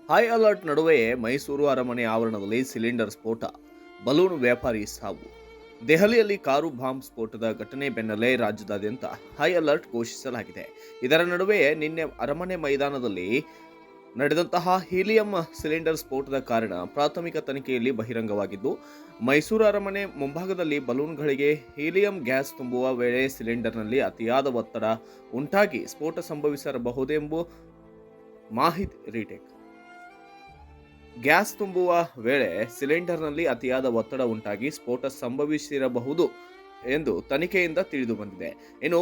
High alert ನಡುವೆಯೇ ಮೈಸೂರು ಅರಮನೆ ಆವರಣದಲ್ಲಿ ಸಿಲಿಂಡರ್ ಸ್ಫೋಟ, ಬಲೂನ್ ವ್ಯಾಪಾರಿ ಸಾವು. ದೆಹಲಿಯಲ್ಲಿ ಕಾರು ಬಾಂಬ್ ಸ್ಫೋಟದ ಘಟನೆ ಬೆನ್ನಲ್ಲೇ ರಾಜ್ಯದಾದ್ಯಂತ ಹೈ ಅಲರ್ಟ್ ಘೋಷಿಸಲಾಗಿದೆ. ಇದರ ನಡುವೆಯೇ ನಿನ್ನೆ ಅರಮನೆ ಮೈದಾನದಲ್ಲಿ ನಡೆದಂತಹ ಹೀಲಿಯಂ ಸಿಲಿಂಡರ್ ಸ್ಫೋಟದ ಕಾರಣ ಪ್ರಾಥಮಿಕ ತನಿಖೆಯಲ್ಲಿ ಬಹಿರಂಗವಾಗಿದ್ದು, ಮೈಸೂರು ಅರಮನೆ ಮುಂಭಾಗದಲ್ಲಿ ಬಲೂನ್ಗಳಿಗೆ ಹೀಲಿಯಂ ಗ್ಯಾಸ್ ತುಂಬುವ ವೇಳೆ ಸಿಲಿಂಡರ್ನಲ್ಲಿ ಅತಿಯಾದ ಒತ್ತಡ ಉಂಟಾಗಿ ಸ್ಫೋಟ ಸಂಭವಿಸಿರಬಹುದೆಂಬ ಮಾಹಿತಿ ರೀಟೇಕ್ ಗ್ಯಾಸ್ ತುಂಬುವ ವೇಳೆ ಸಿಲಿಂಡರ್ನಲ್ಲಿ ಅತಿಯಾದ ಒತ್ತಡ ಉಂಟಾಗಿ ಸ್ಫೋಟ ಸಂಭವಿಸಿರಬಹುದು ಎಂದು ತನಿಖೆಯಿಂದ ತಿಳಿದು ಬಂದಿದೆ. ಇನ್ನು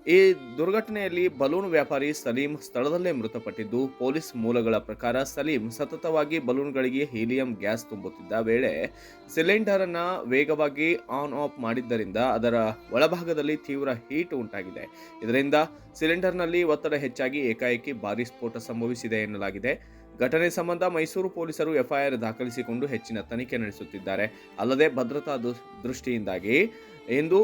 ಈ ದುರ್ಘಟನೆಯಲ್ಲಿ ಬಲೂನ್ ವ್ಯಾಪಾರಿ ಸಲೀಂ ಸ್ಥಳದಲ್ಲೇ ಮೃತಪಟ್ಟಿದ್ದು, ಪೊಲೀಸ್ ಮೂಲಗಳ ಪ್ರಕಾರ ಸಲೀಂ ಸತತವಾಗಿ ಬಲೂನ್ಗಳಿಗೆ ಹೀಲಿಯಂ ಗ್ಯಾಸ್ ತುಂಬುತ್ತಿದ್ದ ವೇಳೆ ಸಿಲಿಂಡರ್ ಅನ್ನ ವೇಗವಾಗಿ ಆನ್ ಆಫ್ ಮಾಡಿದ್ದರಿಂದ ಅದರ ಒಳಭಾಗದಲ್ಲಿ ತೀವ್ರ ಹೀಟ್ ಉಂಟಾಗಿದೆ. ಇದರಿಂದ ಸಿಲಿಂಡರ್ನಲ್ಲಿ ಒತ್ತಡ ಹೆಚ್ಚಾಗಿ ಏಕಾಏಕಿ ಭಾರೀ ಸ್ಫೋಟ ಸಂಭವಿಸಿದೆ ಎನ್ನಲಾಗಿದೆ. ಘಟನೆ ಸಂಬಂಧ ಮೈಸೂರು ಪೊಲೀಸರು ಎಫ್ಐಆರ್ ದಾಖಲಿಸಿಕೊಂಡು ಹೆಚ್ಚಿನ ತನಿಖೆ ನಡೆಸುತ್ತಿದ್ದಾರೆ. ಅಲ್ಲದೆ ಭದ್ರತಾ ದೃಷ್ಟಿಯಿಂದಾಗಿ ಇಂದು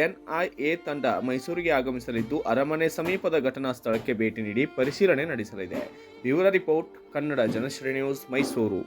ಎನ್ಐಎ ತಂಡ ಮೈಸೂರಿಗೆ ಆಗಮಿಸಲಿದ್ದು, ಅರಮನೆ ಸಮೀಪದ ಘಟನಾ ಸ್ಥಳಕ್ಕೆ ಭೇಟಿ ನೀಡಿ ಪರಿಶೀಲನೆ ನಡೆಸಲಿದೆ. Bureau report, Kannada Janashree news, Mysuru.